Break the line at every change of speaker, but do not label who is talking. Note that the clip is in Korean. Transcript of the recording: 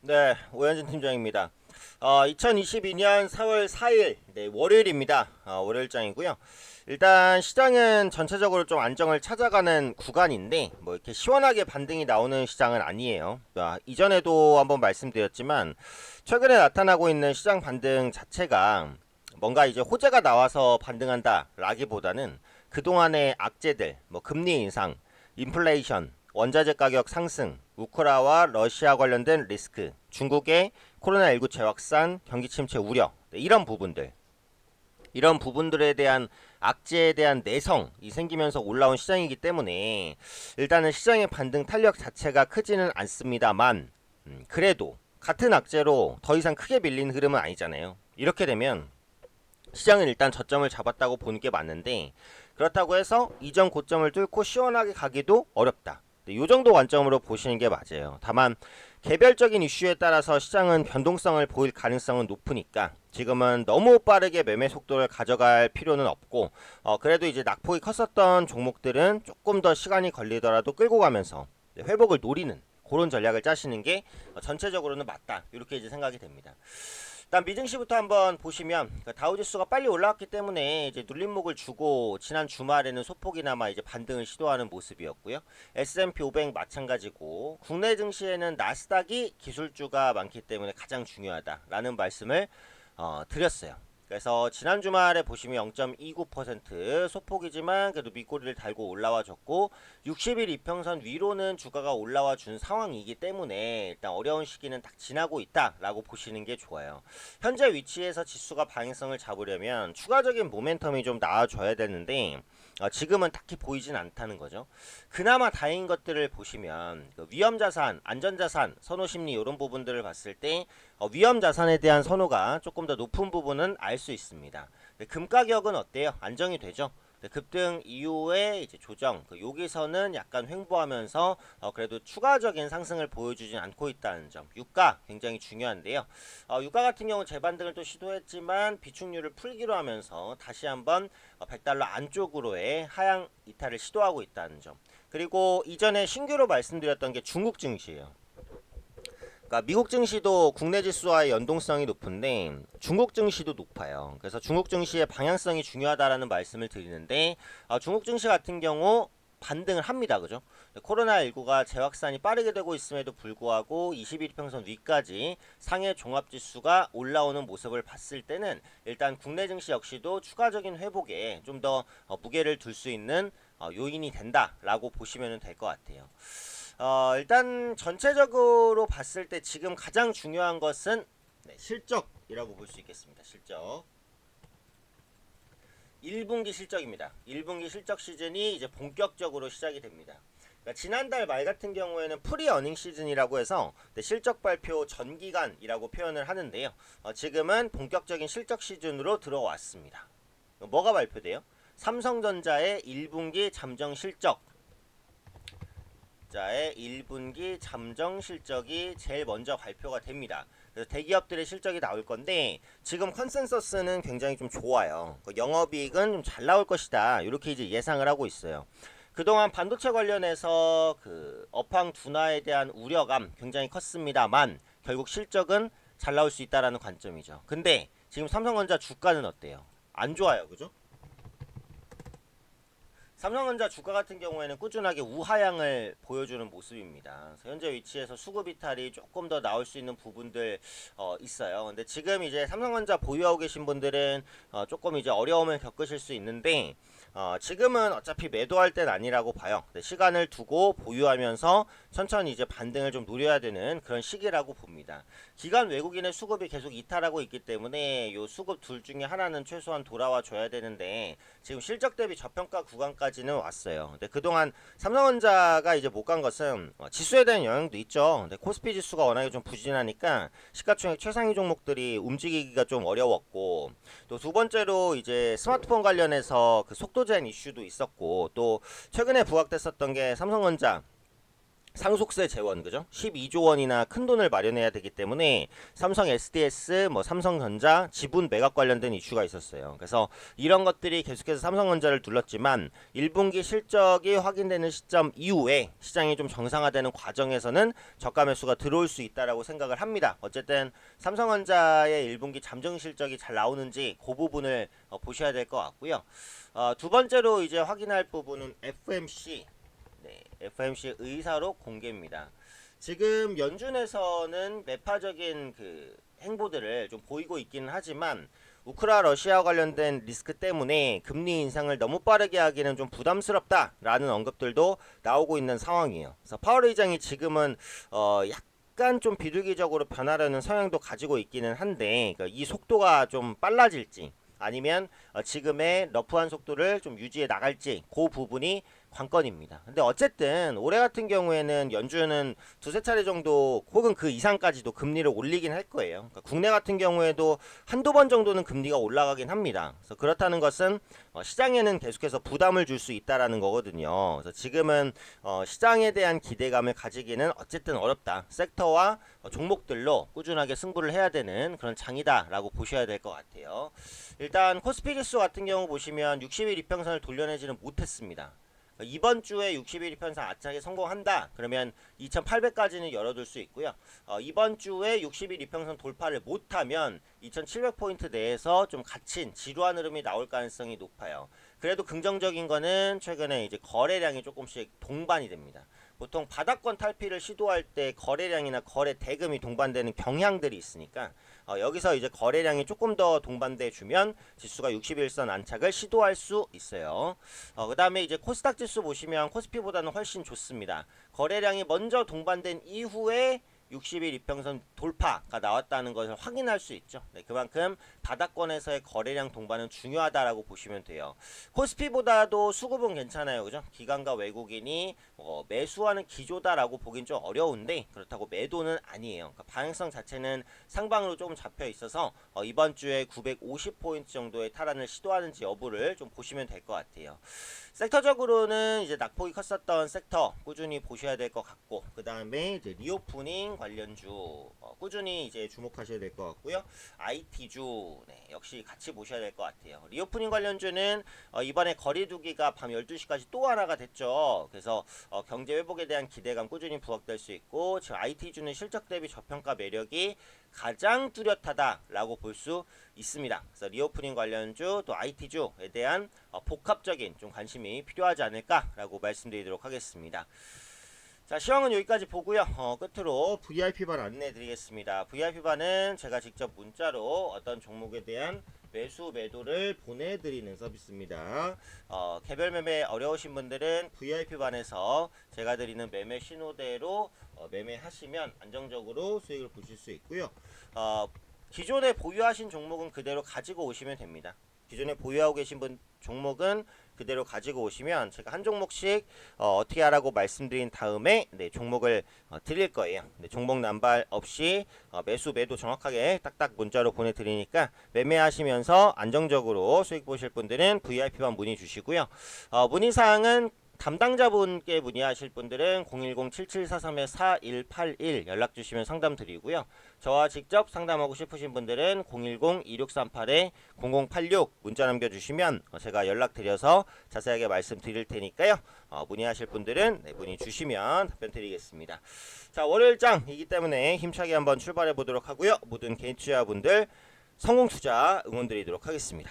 네, 오현진 팀장입니다. 2022년 4월 4일, 네, 월요일입니다. 월요일장이고요. 일단 시장은 전체적으로 좀 안정을 찾아가는 구간인데, 뭐 이렇게 시원하게 반등이 나오는 시장은 아니에요. 이전에도 한번 말씀드렸지만, 최근에 나타나고 있는 시장 반등 자체가 뭔가 이제 호재가 나와서 반등한다라기보다는 그동안의 악재들, 뭐 금리 인상, 인플레이션, 원자재 가격 상승, 우크라와 러시아 관련된 리스크, 중국의 코로나19 재확산, 경기 침체 우려, 네, 이런 부분들에 대한 악재에 대한 내성이 생기면서 올라온 시장이기 때문에 일단은 시장의 반등 탄력 자체가 크지는 않습니다만, 그래도 같은 악재로 더 이상 크게 밀린 흐름은 아니잖아요. 이렇게 되면 시장은 일단 저점을 잡았다고 보는 게 맞는데, 그렇다고 해서 이전 고점을 뚫고 시원하게 가기도 어렵다. 이 정도 관점으로 보시는 게 맞아요. 다만 개별적인 이슈에 따라서 시장은 변동성을 보일 가능성은 높으니까 지금은 너무 빠르게 매매 속도를 가져갈 필요는 없고, 그래도 이제 낙폭이 컸었던 종목들은 조금 더 시간이 걸리더라도 끌고 가면서 회복을 노리는 그런 전략을 짜시는 게 전체적으로는 맞다, 이렇게 이제 생각이 됩니다. 일단 미증시부터 한번 보시면 다우지수가 빨리 올라왔기 때문에 이제 눌림목을 주고 지난 주말에는 소폭이나마 이제 반등을 시도하는 모습이었고요. S&P 500 마찬가지고, 국내 증시에는 나스닥이 기술주가 많기 때문에 가장 중요하다라는 말씀을 드렸어요. 그래서 지난 주말에 보시면 0.29% 소폭이지만 그래도 밑꼬리를 달고 올라와 줬고, 60일 이평선 위로는 주가가 올라와 준 상황이기 때문에 일단 어려운 시기는 딱 지나고 있다라고 보시는 게 좋아요. 현재 위치에서 지수가 방향성을 잡으려면 추가적인 모멘텀이 좀 나와줘야 되는데, 지금은 딱히 보이진 않다는 거죠. 그나마 다행인 것들을 보시면 그 위험자산, 안전자산, 선호심리 이런 부분들을 봤을 때 위험자산에 대한 선호가 조금 더 높은 부분은 알 수 있습니다. 금 가격은 어때요? 안정이 되죠? 급등 이후에 이제 조정, 여기서는 약간 횡보하면서 그래도 추가적인 상승을 보여주진 않고 있다는 점. 유가 굉장히 중요한데요. 유가 같은 경우 재반등을 또 시도했지만 비축률을 풀기로 하면서 다시 한번 100달러 안쪽으로의 하향 이탈을 시도하고 있다는 점. 그리고 이전에 신규로 말씀드렸던 게 중국 증시예요. 그러니까 미국 증시도 국내 지수와의 연동성이 높은데 중국 증시도 높아요. 그래서 중국 증시의 방향성이 중요하다라는 말씀을 드리는데, 중국 증시 같은 경우 반등을 합니다. 그죠? 코로나19가 재확산이 빠르게 되고 있음에도 불구하고 21평선 위까지 상해 종합지수가 올라오는 모습을 봤을 때는 일단 국내 증시 역시도 추가적인 회복에 좀 더 무게를 둘 수 있는 요인이 된다라고 보시면 될 것 같아요. 일단 전체적으로 봤을 때 지금 가장 중요한 것은 실적이라고 볼 수 있겠습니다. 실적. 1분기 실적입니다. 1분기 실적 시즌이 이제 본격적으로 시작이 됩니다. 그러니까 지난달 말 같은 경우에는 프리 어닝 시즌이라고 해서 실적 발표 전 기간이라고 표현을 하는데요. 지금은 본격적인 실적 시즌으로 들어왔습니다. 뭐가 발표돼요? 삼성전자의 1분기 잠정 실적, 자의 1분기 잠정 실적이 제일 먼저 발표가 됩니다. 그래서 대기업들의 실적이 나올 건데 지금 컨센서스는 굉장히 좀 좋아요. 영업이익은 좀 잘 나올 것이다, 이렇게 이제 예상을 하고 있어요. 그동안 반도체 관련해서 그 업황 둔화에 대한 우려감 굉장히 컸습니다만 결국 실적은 잘 나올 수 있다라는 관점이죠. 근데 지금 삼성전자 주가는 어때요? 안 좋아요, 그죠? 삼성전자 주가 같은 경우에는 꾸준하게 우하향을 보여주는 모습입니다. 현재 위치에서 수급 이탈이 조금 더 나올 수 있는 부분들 있어요. 근데 지금 이제 삼성전자 보유하고 계신 분들은 조금 이제 어려움을 겪으실 수 있는데, 지금은 어차피 매도할 땐 아니라고 봐요. 시간을 두고 보유하면서 천천히 이제 반등을 좀 노려야 되는 그런 시기라고 봅니다. 기관 외국인의 수급이 계속 이탈하고 있기 때문에 요 수급 둘 중에 하나는 최소한 돌아와 줘야 되는데 지금 실적 대비 저평가 구간까지는 왔어요. 근데 그동안 삼성전자가 이제 못 간 것은 지수에 대한 영향도 있죠. 근데 코스피 지수가 워낙에 좀 부진하니까 시가총액 최상위 종목들이 움직이기가 좀 어려웠고, 또 두 번째로 이제 스마트폰 관련해서 그 속도 제한 이슈도 있었고, 또 최근에 부각됐었던 게 삼성전자 상속세 재원, 그죠? 12조 원이나 큰 돈을 마련해야 되기 때문에 삼성 SDS, 뭐 삼성전자 지분 매각 관련된 이슈가 있었어요. 그래서 이런 것들이 계속해서 삼성전자를 둘렀지만 1분기 실적이 확인되는 시점 이후에 시장이 좀 정상화되는 과정에서는 저가 매수가 들어올 수 있다라고 생각을 합니다. 어쨌든 삼성전자의 1분기 잠정 실적이 잘 나오는지 그 부분을 보셔야 될 것 같고요. 두 번째로 이제 확인할 부분은 FMC. 네, FMC 의사록 공개입니다. 지금 연준에서는 매파적인 그 행보들을 좀 보이고 있기는 하지만 우크라 러시아 관련된 리스크 때문에 금리 인상을 너무 빠르게 하기는 좀 부담스럽다라는 언급들도 나오고 있는 상황이에요. 그래서 파월 의장이 지금은 약간 좀 비둘기적으로 변하려는 성향도 가지고 있기는 한데 그러니까 이 속도가 좀 빨라질지 아니면 지금의 러프한 속도를 좀 유지해 나갈지 그 부분이 관건입니다. 근데 어쨌든 올해 같은 경우에는 연준은 두세 차례 정도 혹은 그 이상까지도 금리를 올리긴 할 거예요. 그러니까 국내 같은 경우에도 한두 번 정도는 금리가 올라가긴 합니다. 그래서 그렇다는 것은 시장에는 계속해서 부담을 줄 수 있다라는 거거든요. 그래서 지금은 시장에 대한 기대감을 가지기는 어쨌든 어렵다. 섹터와 종목들로 꾸준하게 승부를 해야 되는 그런 장이다라고 보셔야 될 것 같아요. 일단 코스피 지수 같은 경우 보시면 60일 이평선을 돌려내지는 못했습니다. 이번 주에 60일 이평선 아차게 성공한다. 그러면 2800까지는 열어둘 수 있고요. 이번 주에 60일 이평선 돌파를 못하면 2700포인트 내에서 좀 갇힌 지루한 흐름이 나올 가능성이 높아요. 그래도 긍정적인 거는 최근에 이제 거래량이 조금씩 동반이 됩니다. 보통 바닥권 탈피를 시도할 때 거래량이나 거래 대금이 동반되는 경향들이 있으니까 여기서 이제 거래량이 조금 더 동반돼 주면 지수가 61선 안착을 시도할 수 있어요. 그 다음에 이제 코스닥 지수 보시면 코스피보다는 훨씬 좋습니다. 거래량이 먼저 동반된 이후에 60일 이평선 돌파가 나왔다는 것을 확인할 수 있죠. 네, 그만큼 바닥권에서의 거래량 동반은 중요하다라고 보시면 돼요. 코스피보다도 수급은 괜찮아요. 그죠? 기관과 외국인이 매수하는 기조다라고 보긴 좀 어려운데 그렇다고 매도는 아니에요. 그러니까 방향성 자체는 상방으로 조금 잡혀 있어서 이번 주에 950포인트 정도의 탈환을 시도하는지 여부를 좀 보시면 될 것 같아요. 섹터적으로는 이제 낙폭이 컸었던 섹터 꾸준히 보셔야 될 것 같고 그 다음에 이제 리오프닝 관련주 꾸준히 이제 주목하셔야 될 것 같고요. IT주 역시 같이 보셔야 될 것 같아요. 리오프닝 관련주는 이번에 거리두기가 밤 12시까지 또 하나가 됐죠. 그래서 경제 회복에 대한 기대감 꾸준히 부각될 수 있고 지금 IT주는 실적 대비 저평가 매력이 가장 뚜렷하다라고 볼 수 있습니다. 그래서 리오프닝 관련주 또 IT주에 대한 복합적인 좀 관심이 필요하지 않을까라고 말씀드리도록 하겠습니다. 자, 시황은 여기까지 보고요. 끝으로 VIP반 안내해 드리겠습니다. VIP반은 제가 직접 문자로 어떤 종목에 대한 매수 매도를 보내드리는 서비스입니다. 개별 매매 어려우신 분들은 VIP반에서 제가 드리는 매매 신호대로 매매하시면 안정적으로 수익을 보실 수 있고요. 기존에 보유하신 종목은 그대로 가지고 오시면 됩니다. 기존에 보유하고 계신 분 종목은 그대로 가지고 오시면 제가 한 종목씩 어떻게 하라고 말씀드린 다음에 종목을 드릴 거예요. 종목 남발 없이 매수 매도 정확하게 딱딱 문자로 보내드리니까 매매하시면서 안정적으로 수익 보실 분들은 VIP만 문의 주시고요. 문의사항은 담당자분께 문의하실 분들은 010-7743-4181 연락 주시면 상담 드리고요. 저와 직접 상담하고 싶으신 분들은 010-2638-0086 문자 남겨주시면 제가 연락드려서 자세하게 말씀드릴 테니까요. 문의하실 분들은 문의 주시면 답변 드리겠습니다. 자, 월요일장이기 때문에 힘차게 한번 출발해 보도록 하고요. 모든 개인 투자분들 성공 투자 응원 드리도록 하겠습니다.